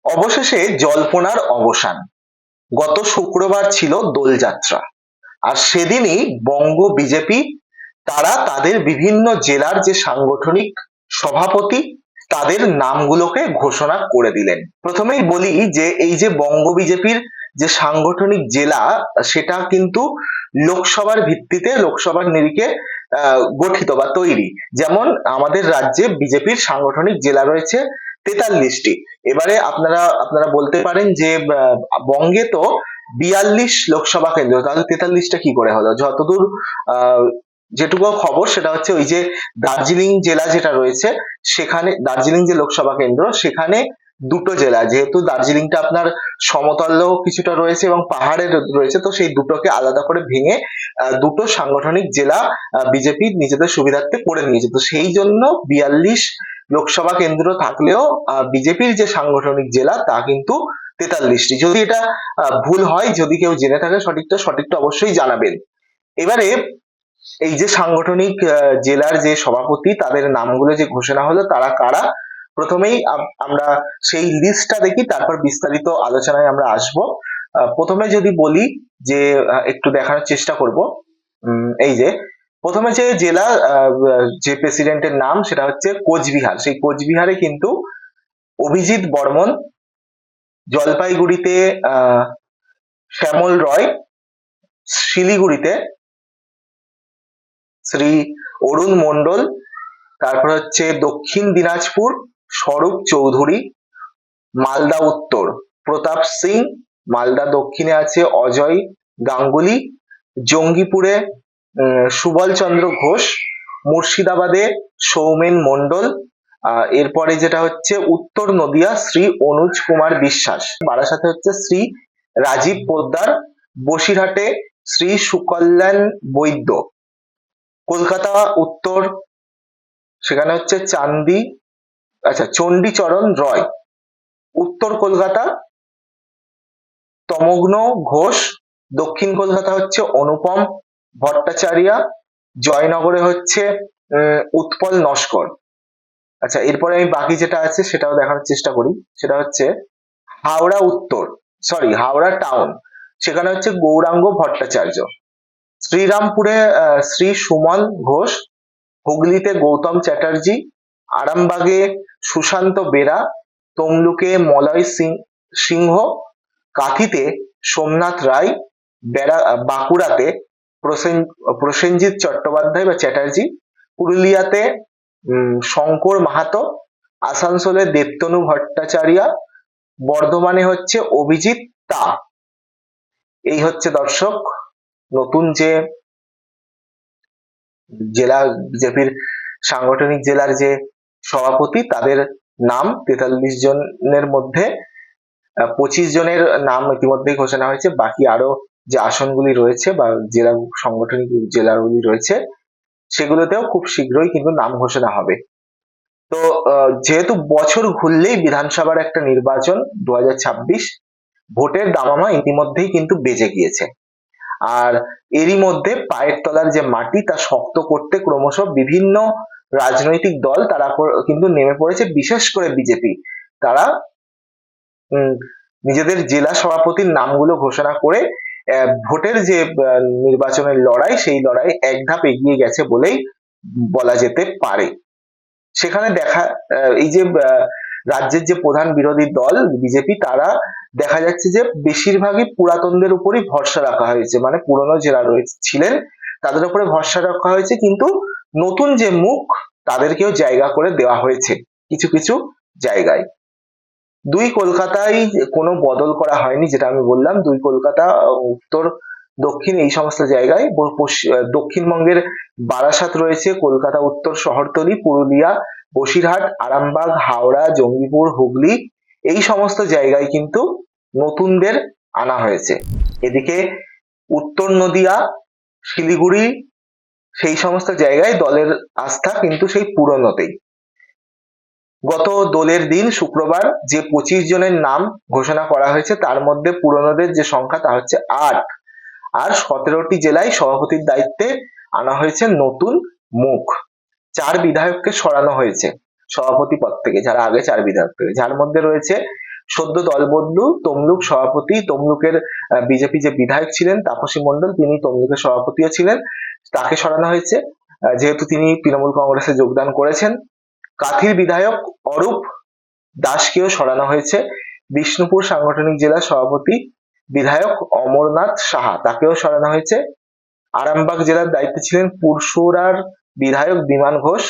অবশেষে জল্পনার অবসান। গত শুক্রবার ছিল দোলযাত্রা, আর সেদিনই বঙ্গ বিজেপি তারা তাদের বিভিন্ন জেলার যে সাংগঠনিক সভাপতি তাদের নামগুলোকে ঘোষণা করে দিলেন। প্রথমেই বলি যে এই যে বঙ্গ বিজেপির যে সাংগঠনিক জেলা, সেটা কিন্তু লোকসভার ভিত্তিতে, লোকসভার নিরিখে গঠিত বা তৈরি। যেমন আমাদের রাজ্যে বিজেপির সাংগঠনিক জেলা রয়েছে 43টি। এবারে আপনারা আপনারা বলতে পারেন যে বঙ্গে তো 42 লোকসভা কেন্দ্র, তাহলে 43টা কি করে হলো? যতদূর যেটুকু খবর সেটা হচ্ছে ওই যে দার্জিলিং জেলা যেটা রয়েছে, সেখানে দার্জিলিং যে লোকসভা কেন্দ্র, সেখানে দুটো জেলা, যেহেতু দার্জিলিংটা আপনার সমতলও কিছুটা রয়েছে এবং পাহাড়ের রয়েছে, তো সেই দুটোকে আলাদা করে ভেঙে দুটো সাংগঠনিক জেলা বিজেপি নিজেদের সুবিধার্থে করে নিয়েছে। তো সেই জন্য 42 লোকসভা কেন্দ্র থাকলেও বিজেপির যে সাংগঠনিক জেলা তা কিন্তু 43টি। যদি এটা ভুল হয়, যদি কেউ জেনে থাকে সঠিকটা অবশ্যই জানাবেন। এবারে এই যে সাংগঠনিক জেলার যে সভাপতি তাদের নামগুলো যে ঘোষণা হলো, তারা কারা, প্রথমেই আমরা সেই লিস্টটা দেখি, তারপর বিস্তারিত আলোচনায় আমরা আসব। প্রথমে যদি বলি যে একটু দেখানোর চেষ্টা করব, এই যে প্রথমে যে জেলা, যে প্রেসিডেন্টের নাম সেটা হচ্ছে কোচবিহার। সেই কোচবিহারে কিন্তু অভিজিৎ বর্মন, জলপাইগুড়িতে শ্যামল রয়, শিলিগুড়িতে শ্রী অরুণ মন্ডল, তারপর হচ্ছে দক্ষিণ দিনাজপুর স্বরূপ চৌধুরী, মালদা উত্তর প্রতাপ সিং, মালদা দক্ষিণে আছে অজয় গাঙ্গুলি, জঙ্গিপুরে সুবল চন্দ্র ঘোষ, মুর্শিদাবাদে সৌমেন মন্ডল, এরপরে যেটা হচ্ছে উত্তর নদিয়া শ্রী অনুজ কুমার বিশ্বাস, বারাসাতে হচ্ছে শ্রী রাজীব পোদ্দার, বসিরহাটে শ্রী সুকল্যাণ বৈদ্য, কলকাতা উত্তর সেখানে হচ্ছে চণ্ডীচরণ রয়, উত্তর কলকাতা তমগ্ন ঘোষ, দক্ষিণ কলকাতা হচ্ছে অনুপম ভট্টাচার্য, জয়নগরে হচ্ছে উৎপল নস্কর। আচ্ছা, এরপরে আমি বাকি যেটা আছে সেটাও দেখানোর চেষ্টা করি। সেটা হচ্ছে হাওড়া উত্তর, হাওড়া টাউন, সেখানে হচ্ছে গৌরাঙ্গ ভট্টাচার্য, শ্রীরামপুরে শ্রী সুমন ঘোষ, হুগলিতে গৌতম চ্যাটার্জি, আরামবাগে সুশান্ত বেরা, তমলুকে মলয় সিংহ, কাঁথিতে সোমনাথ রায়, বাঁকুড়াতে প্রসেনজিৎ চট্টোপাধ্যায় বা চ্যাটার্জি, পুরুলিয়াতে শঙ্কর মাহাতো, আসানসোলে দেবতনু ভট্টাচার্য, বর্ধমানে হচ্ছে অভিজিৎ তা। এই হচ্ছে দর্শক নতুন যে জেলা বিজেপির সাংগঠনিক জেলার যে সভাপতি তাদের নাম। 43 জনের মধ্যে 25 জনের নাম ইতিমধ্যেই ঘোষণা হয়েছে, বাকি আরো যে আসনগুলি রয়েছে বা জেলা সাংগঠনিক জেলাগুলি রয়েছে সেগুলোতেও খুব শীঘ্রই কিন্তু নাম ঘোষণা হবে। তো যেহেতু বছর ঘুরলেই বিধানসভার একটা নির্বাচন 2026, ভোটের দামামা ইতিমধ্যেই কিন্তু বেজে গিয়েছে, আর এরই মধ্যে পায়ের তলার যে মাটি তা শক্ত করতে ক্রমশ বিভিন্ন রাজনৈতিক দল তারা কিন্তু নেমে পড়েছে। বিশেষ করে বিজেপি, তারা নিজেদের জেলা সভাপতির নামগুলো ঘোষণা করে ভোটের যে নির্বাচনের লড়াই, সেই লড়াই এক ধাপ এগিয়ে গেছে বলেই বলা যেতে পারে। সেখানে এই যে রাজ্যের যে প্রধান বিরোধী দল বিজেপি, তারা দেখা যাচ্ছে যে বেশিরভাগই পুরাতনদের উপরই ভরসা রাখা হয়েছে, মানে পুরনো যারা ছিলেন তাদের উপরে ভরসা রাখা হয়েছে, কিন্তু নতুন যে মুখ তাদেরকেও জায়গা করে দেওয়া হয়েছে কিছু কিছু জায়গায়। দুই কলকাতায় কোনো বদল করা হয়নি, যেটা আমি বললাম, দুই কলকাতা উত্তর দক্ষিণ এই সমস্ত জায়গায়। দক্ষিণবঙ্গের বারাসাত রয়েছে, কলকাতা উত্তর শহরতলি, পুরুলিয়া, বসিরহাট, আরামবাগ, হাওড়া, জঙ্গিপুর, হুগলি, এই সমস্ত জায়গায় কিন্তু নতুনদের আনা হয়েছে। এদিকে উত্তর নদিয়া, শিলিগুড়ি, সেই সমস্ত জায়গায় দলের আস্থা কিন্তু সেই পুরনোতেই। গত দোলের দিন শুক্রবার যে 25 জনের নাম ঘোষণা করা হয়েছে তার মধ্যে পুরনোদের যে সংখ্যা তা হচ্ছে 8, আর 17টি জেলায় সভাপতির দায়িত্বে আনা হয়েছে নতুন মুখ। 4 বিধায়ককে সরানো হয়েছে সভাপতি পদ থেকে, যারা আগে 4 বিধায়ক থেকে, যার মধ্যে রয়েছে সদ্য দল বদলু তমলুক সভাপতি, তমলুকের বিজেপি যে বিধায়ক ছিলেন তাপসী মণ্ডল, তিনি তমলুকের সভাপতিও ছিলেন, তাকে সরানো হয়েছে যেহেতু তিনি তৃণমূল কংগ্রেসে যোগদান করেছেন। কাঁথির বিধায়ক অরূপ দাসকেও সরানো হয়েছে। বিষ্ণুপুর সাংগঠনিক জেলা সভাপতি বিধায়ক অমরনাথ সাহা, তাকেও সরানো হয়েছে। আরামবাগ জেলার দায়িত্বে ছিলেন পুরসুরার বিধায়ক বিমান ঘোষ,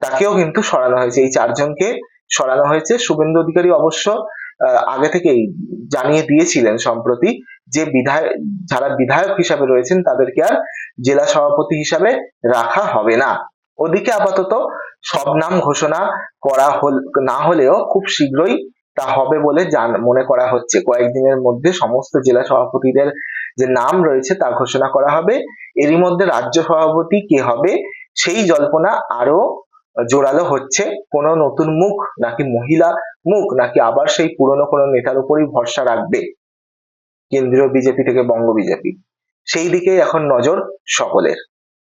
তাকেও কিন্তু সরানো হয়েছে। এই চারজনকে সরানো হয়েছে। শুভেন্দু অধিকারী অবশ্য আগে থেকেই জানিয়ে দিয়েছিলেন সম্প্রতি যে যারা বিধায়ক হিসাবে রয়েছেন তাদেরকে আর জেলা সভাপতি হিসাবে রাখা হবে না। ওদিকে আপাতত সব নাম ঘোষণা করা না হলেও খুব শীঘ্রই তা হবে বলে মনে করা হচ্ছে। কয়েকদিনের মধ্যে সমস্ত জেলা সভাপতিদের যে নাম রয়েছে তা ঘোষণা করা হবে। এরই মধ্যে রাজ্য সভাপতি কে হবে সেই জল্পনা আরো জোরালো হচ্ছে। কোনো নতুন মুখ নাকি মহিলা মুখ নাকি আবার সেই পুরনো কোনো নেতার উপরই ভরসা রাখবে কেন্দ্রীয় বিজেপি থেকে বঙ্গ বিজেপি, সেই দিকেই এখন নজর সকলের।